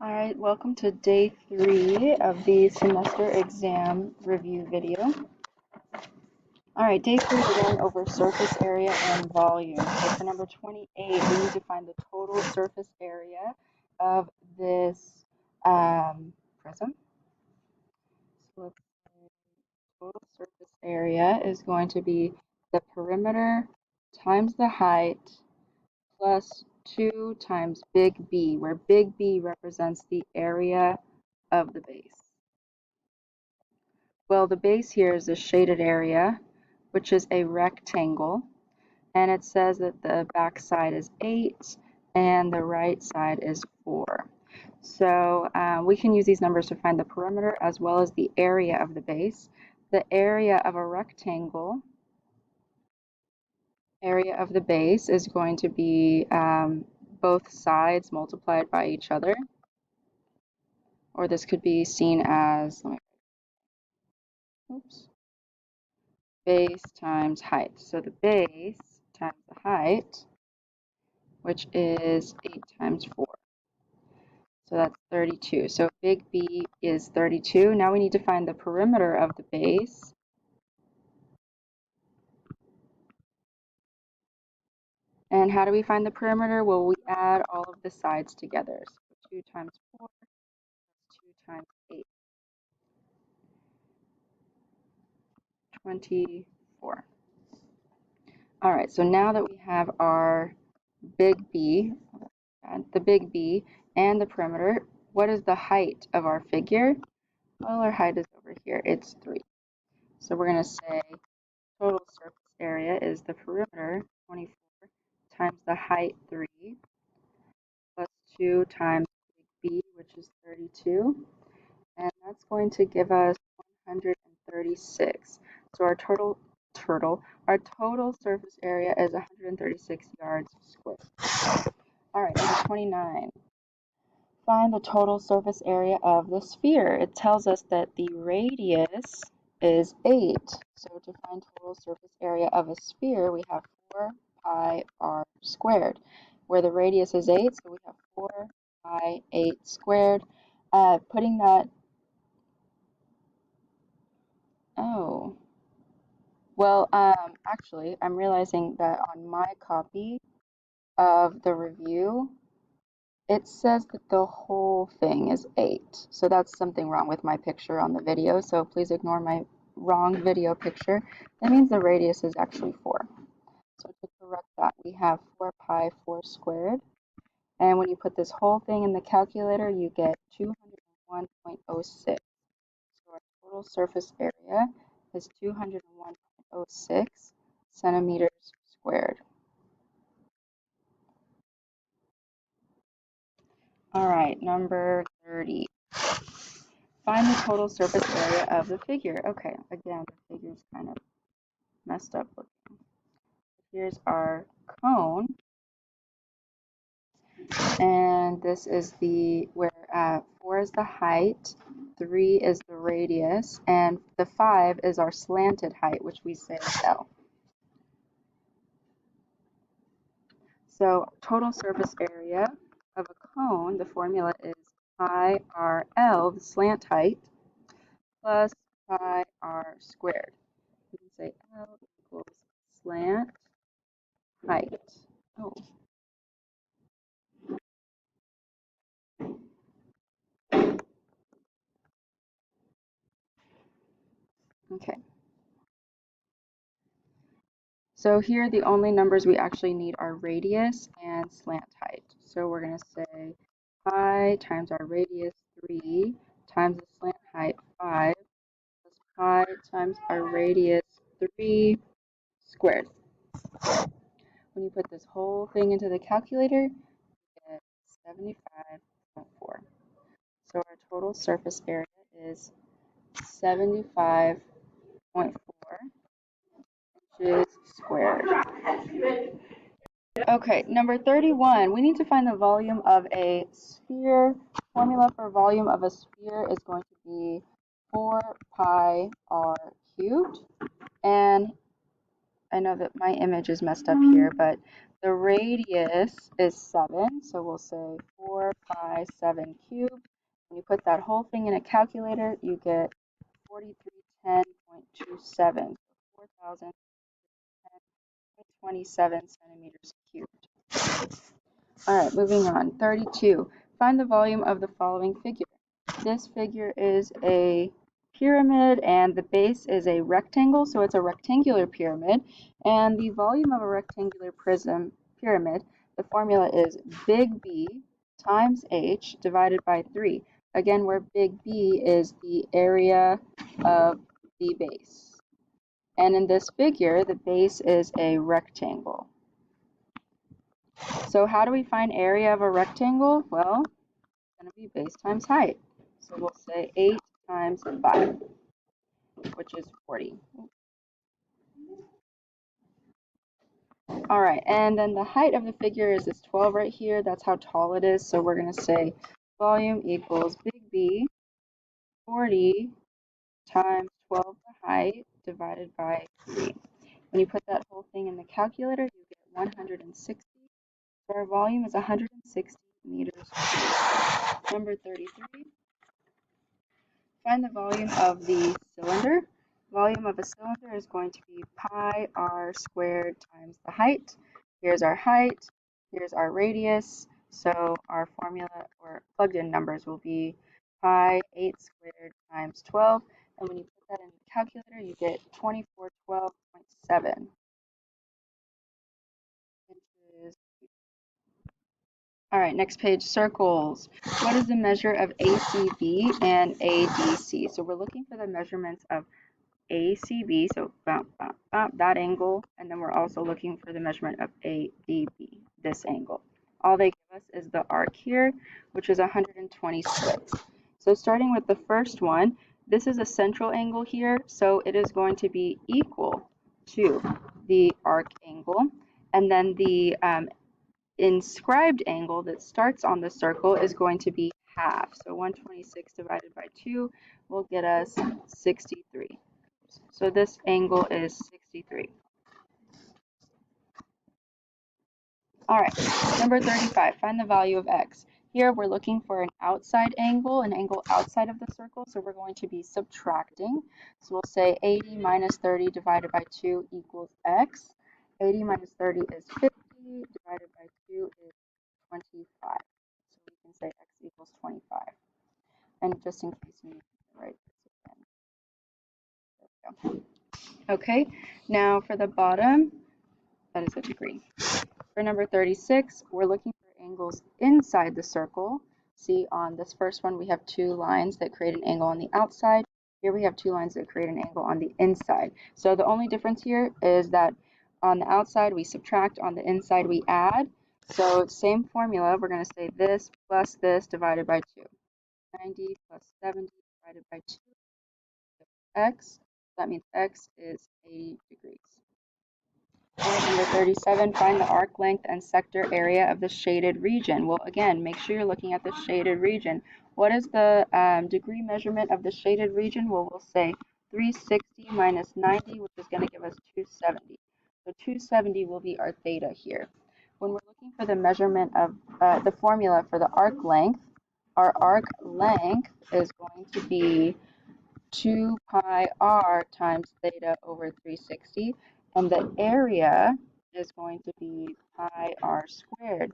All right, welcome to day 3 of the semester exam review video. All right, day 3, we're going over surface area and volume. So for number 28, we need to find the total surface area of this prism. So let's say total surface area is going to be the perimeter times the height plus 2 times big B, where big B represents the area of the base. Well, the base here is a shaded area, which is a rectangle, and it says that the back side is 8 and the right side is 4. So we can use these numbers to find the perimeter as well as the area of the base. The area of a rectangle, area of the base, is going to be both sides multiplied by each other, or this could be seen as, base times height. So the base times the height, which is 8 times 4. So that's 32. So big B is 32. Now we need to find the perimeter of the base. And how do we find the perimeter? Well, we add all of the sides together. So 2 times 4 plus 2 times 8. 24. All right, so now that we have our big B, the big B and the perimeter, what is the height of our figure? Well, our height is over here. It's 3. So we're going to say total surface area is the perimeter, 24, times the height, 3, plus 2 times B, which is 32. And that's going to give us 136. So our total surface area is 136 yards squared. All right, number 29. Find the total surface area of the sphere. It tells us that the radius is 8. So to find total surface area of a sphere, we have 4 pi r squared, where the radius is 8, so we have 4 pi 8 squared. Putting that, actually, I'm realizing that on my copy of the review, it says that the whole thing is 8. So that's something wrong with my picture on the video. So please ignore my wrong video picture. That means the radius is actually 4. So to correct that, we have 4 pi 4 squared. And when you put this whole thing in the calculator, you get 201.06. So our total surface area is 201.06 centimeters squared. All right, number 30. Find the total surface area of the figure. Okay, again, the figure's kind of messed up looking. Here's our cone, and this is where 4 is the height, 3 is the radius, and the 5 is our slanted height, which we say is L. So total surface area of a cone, the formula is pi r L, the slant height, plus pi r squared. We can say L equals slant height. Oh. Okay. So here the only numbers we actually need are radius and slant height. So we're going to say pi times our radius 3 times the slant height 5 plus pi times our radius 3 squared. When you put this whole thing into the calculator, you get 75.4. So our total surface area is 75.4 inches squared. Okay, number 31, we need to find the volume of a sphere. Formula for volume of a sphere is going to be 4 pi r cubed. And I know that my image is messed up here, but The radius is 7, so we'll say 4 pi 7 cubed. When you put that whole thing in a calculator, you get 4310.27, so 4010.27 centimeters cubed. All right, moving on. 32. Find the volume of the following figure. This figure is a pyramid and the base is a rectangle, so it's a rectangular pyramid. And the volume of a rectangular pyramid, the formula is big B times H divided by 3. Again, where big B is the area of the base. And in this figure, the base is a rectangle. So how do we find area of a rectangle? Well, it's going to be base times height. So we'll say 8 times 5, which is 40. All right, and then the height of the figure is this 12 right here. That's how tall it is. So we're going to say volume equals big B, 40 times 12 the height divided by 3. When you put that whole thing in the calculator, you get 160. So our volume is 160 meters cubed. Number 33. Find the volume of the cylinder. Volume of a cylinder is going to be pi r squared times the height. Here's our height, here's our radius, so our formula or plugged in numbers will be pi 8 squared times 12, and when you put that in the calculator, you get 2412.7 inches. All right, next page, circles. What is the measure of ACB and ADC? So we're looking for the measurements of ACB, so that angle, and then we're also looking for the measurement of ADB, this angle. All they give us is the arc here, which is 126. So starting with the first one, this is a central angle here, so it is going to be equal to the arc angle, and then the inscribed angle that starts on the circle is going to be half. So 126 divided by 2 will get us 63. So this angle is 63. All right, number 35, find the value of x. Here we're looking for an outside angle, an angle outside of the circle, so we're going to be subtracting. So we'll say 80 minus 30 divided by 2 equals x. 80 minus 30 is 50, divided by 2 is 25. So we can say x equals 25. And just in case you need to write this again. There we go. Okay, now for the bottom, that is a degree. For number 36, we're looking for angles inside the circle. See, on this first one, we have two lines that create an angle on the outside. Here we have two lines that create an angle on the inside. So the only difference here is that on the outside, we subtract, on the inside, we add. So same formula, we're going to say this plus this divided by 2. 90 plus 70 divided by 2 is x. That means x is 80 degrees. Number 37, find the arc length and sector area of the shaded region. Well, again, make sure you're looking at the shaded region. What is the degree measurement of the shaded region? Well, we'll say 360 minus 90, which is going to give us 270. So 270 will be our theta here. When we're looking for the measurement of the formula for the arc length, our arc length is going to be 2 pi r times theta over 360, and the area is going to be pi r squared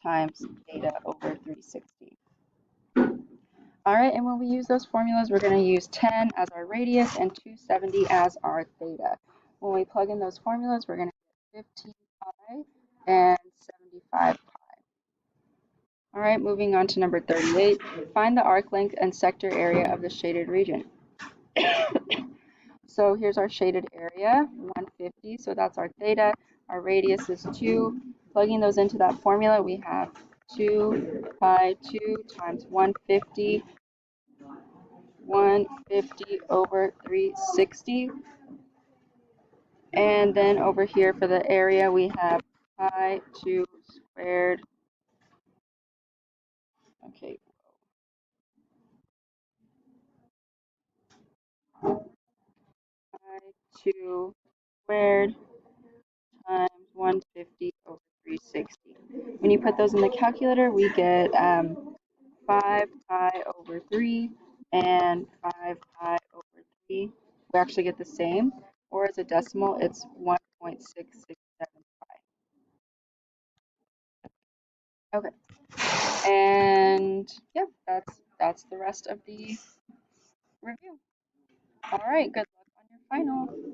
times theta over 360. All right, and when we use those formulas, we're going to use 10 as our radius and 270 as our theta. When we plug in those formulas, we're going to get 15 pi and 75 pi. All right, moving on to number 38. Find the arc length and sector area of the shaded region. So here's our shaded area, 150, so that's our theta. Our radius is 2. Plugging those into that formula, we have 2 pi 2 times 150, 150 over 360. And then over here for the area, we have pi 2 squared. Okay. Pi 2 squared times 150 over 360. When you put those in the calculator, we get 5 pi over 3 and 5 pi over 3. We actually get the same, or as a decimal, it's 1.667 pi. Okay, and yeah, that's the rest of the review. All right, good luck on your final.